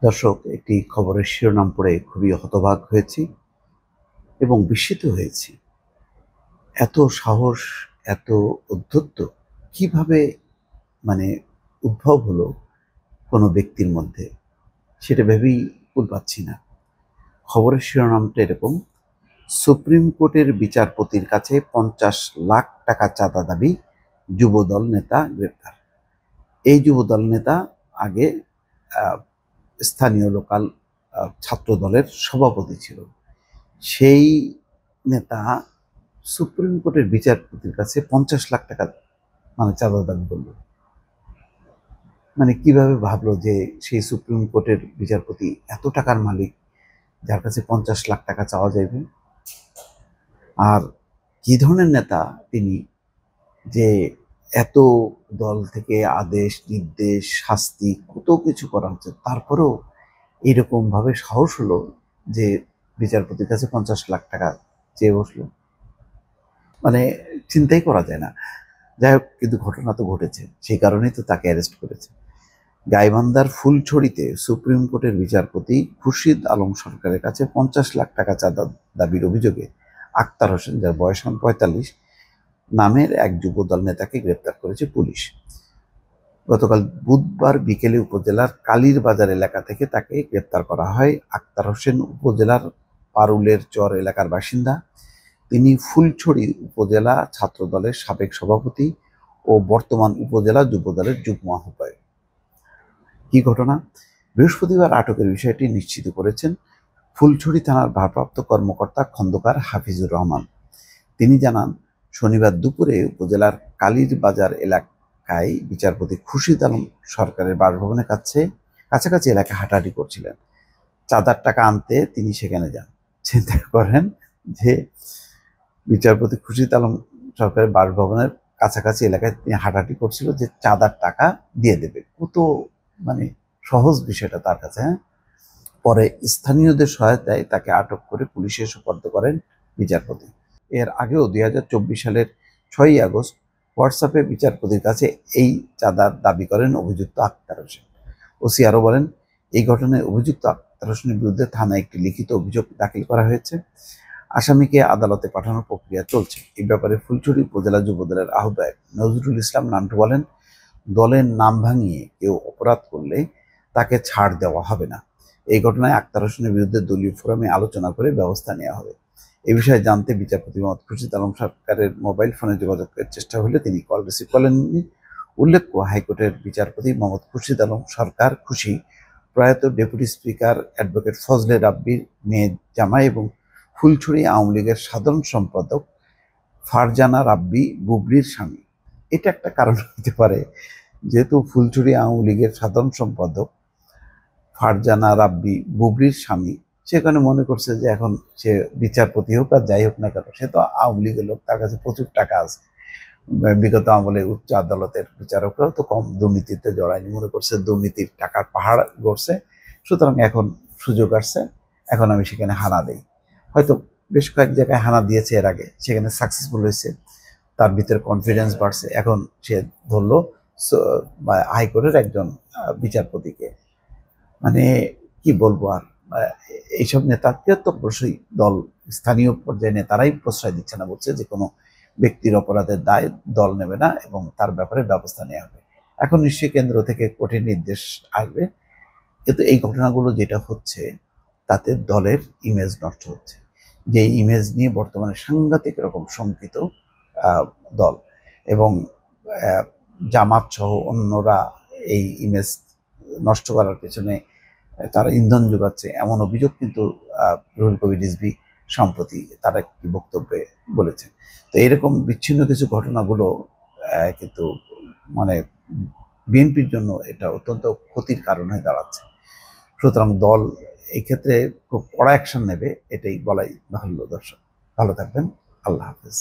দর্শক, একটি খবরের শিরোনাম পড়ে খুবই হতবাক হয়েছি এবং বিস্মিত হয়েছি। এত সাহস, এত উদ্ধত্ত কিভাবে মানে উদ্ভব হলো কোনো ব্যক্তির মধ্যে, সেটা ভেবেই কুল পাচ্ছি না। খবরের শিরোনামটা এরকম: সুপ্রিম কোর্টের বিচারপতির কাছে 50 লাখ টাকা চাঁদা দাবি, যুবদল নেতা গ্রেপ্তার। এই যুবদল নেতা আগে আহ, স্থানীয় লোকাল ছাত্র দলের সভাপতি ছিল। সেই নেতা সুপ্রিম কোর্টের বিচারপতির কাছে 50 লাখ টাকা চাঁদা দাবি করলো। কিভাবে ভাবলো যে সেই সুপ্রিম কোর্টের বিচারপতি এত টাকার মালিক, যার কাছে 50 লাখ টাকা চাওয়া যাবে? আর কি ধরনের নেতা তিনি, যে এত দল থেকে আদেশ নির্দেশ শাস্তি কত কিছু করা হচ্ছে, তারপরেও এরকম ভাবে সাহস হলো যে বিচারপতির কাছে 50 লাখ টাকা চেয়ে বসলো? মানে চিন্তাই করা যায় না। যাই হোক, কিন্তু ঘটনা তো ঘটেছে, সেই কারণেই তো তাকে অ্যারেস্ট করেছে। গাইবান্ধার ফুলছড়িতে সুপ্রিম কোর্টের বিচারপতি খুরশিদ আলম সরকারের কাছে 50 লাখ টাকা চাঁদা দাবির অভিযোগে আক্তার হোসেন, যার বয়স 45, নামের এক যুবদল নেতাকে গ্রেপ্তার করেছে পুলিশ। গতকাল বুধবার বিকেলে উপজেলার কালীর বাজার এলাকা থেকে তাকে গ্রেপ্তার করা হয়। আক্তার হোসেন উপজেলার পারুলের চর এলাকার বাসিন্দা। তিনি ফুলছড়ি উপজেলা ছাত্র দলের সাবেক সভাপতি ও বর্তমান উপজেলা যুবদলের যুগ্ম আহ্বায়ক। কি ঘটনা? বৃহস্পতিবার আটকের বিষয়টি নিশ্চিত করেছেন ফুলছড়ি থানার ভারপ্রাপ্ত কর্মকর্তা খন্দকার হাফিজুর রহমান। তিনি জানান, শনিবার দুপুরে উপজেলার কালীর বাজার এলাকায় বিচারপতি খুরশিদ আলম সরকারের বাসভবনের কাছাকাছি এলাকায় হাঁটাহাঁটি করছিলেন। চাঁদার টাকা আনতে তিনি সেখানে যান। চিন্তা করেন যে বিচারপতি খুরশিদ আলম সরকারের বাসভবনের কাছাকাছি এলাকায় তিনি হাঁটাহাঁটি করছিল যে চাঁদার টাকা দিয়ে দেবে। কত মানে সহজ বিষয়টা তার কাছে। হ্যাঁ, পরে স্থানীয়দের সহায়তায় তাকে আটক করে পুলিশে সোপর্দ করেন বিচারপতি। এর আগেও 2024 সালের 6ই আগস্ট হোয়াটসঅ্যাপে বিচারপতির কাছে এই চাঁদার দাবি করেন অভিযুক্ত আক্তার হোসেন। ওসি আরও বলেন, এই ঘটনায় অভিযুক্ত আক্তার হোসেনের বিরুদ্ধে থানায় একটি লিখিত অভিযোগ দাখিল করা হয়েছে। আসামিকে আদালতে পাঠানোর প্রক্রিয়া চলছে। এই ব্যাপারে ফুলছড়ি উপজেলা যুবদলের আহ্বায়ক নজরুল ইসলাম নান্টু বলেন, দলের নাম ভাঙিয়ে কেউ অপরাধ করলে তাকে ছাড় দেওয়া হবে না। এই ঘটনায় আক্তার হোসেনের বিরুদ্ধে দলীয় ফোরামে আলোচনা করে ব্যবস্থা নেওয়া হবে। এ বিষয়ে জানতে বিচারপতি মোহাম্মদ খুরশিদ আলম সরকারের মোবাইল ফোনে যোগাযোগের চেষ্টা হলে তিনি কল রিসিভ করেননি। উল্লেখ্য, হাইকোর্টের বিচারপতি মোহাম্মদ খুরশিদ আলম সরকার খুশি প্রয়াত ডেপুটি স্পিকার অ্যাডভোকেট ফজলে রাব্বির মেয়ে জামাই এবং ফুলছড়ি আওয়ামী লীগের সাধারণ সম্পাদক ফারজানা রাব্বি বুবলির স্বামী। এটা একটা কারণ হতে পারে, যেহেতু ফুলছড়ি আওয়ামী লীগের সাধারণ সম্পাদক ফারজানা রাব্বি বুবলির স্বামী, সেখানে মনে করছে যে এখন সে বিচারপতি হোক আর যাই হোক না কেন, সে তো আওয়ামী লীগের লোক, তার কাছে প্রচুর টাকা আছে। বিগত আমলে উচ্চ আদালতের বিচারকরাও তো কম দুর্নীতিতে জড়ায়নি, মনে করছে দুর্নীতির টাকার পাহাড় গড়ছে, সুতরাং এখন সুযোগ আসছে, এখন আমি সেখানে হানা দেই। হয়তো বেশ কয়েক জায়গায় হানা দিয়েছে এর আগে, সেখানে সাকসেসফুল হয়েছে, তার ভিতরে কনফিডেন্স বাড়ছে, এখন সে ধরলো হাইকোর্টের একজন বিচারপতিকে। মানে কি বলবো আর, এইসব নেতাকে তো অবশ্যই দল, স্থানীয় পর্যায়ে নেতারাই প্রশ্রয় দিচ্ছে না, বলছে যে কোনো ব্যক্তির অপরাধের দায় দল নেবে না এবং তার ব্যাপারে ব্যবস্থা নেওয়া হবে। এখন নিশ্চয়ই কেন্দ্র থেকে কঠিন নির্দেশ আসবে। কিন্তু এই ঘটনাগুলো যেটা হচ্ছে, তাতে দলের ইমেজ নষ্ট হচ্ছে, যে ইমেজ নিয়ে বর্তমানে সাংঘাতিক রকম শঙ্কিত দল, এবং জামাত সহ অন্যরা এই ইমেজ নষ্ট করার পেছনে তারা ইন্ধন যোগাচ্ছে, এমন অভিযোগ কিন্তু রুহুল কবির রিজভী সম্প্রতি তার একটি বক্তব্যে বলেছেন। তো এরকম বিচ্ছিন্ন কিছু ঘটনাগুলো কিন্তু মানে বিএনপির জন্য এটা অত্যন্ত ক্ষতির কারণ হয়ে দাঁড়াচ্ছে। সুতরাং দল এই ক্ষেত্রে খুব কড়া অ্যাকশন নেবে, এটাই বলাই বাহুল্য। দর্শক, ভালো থাকবেন। আল্লাহ হাফেজ।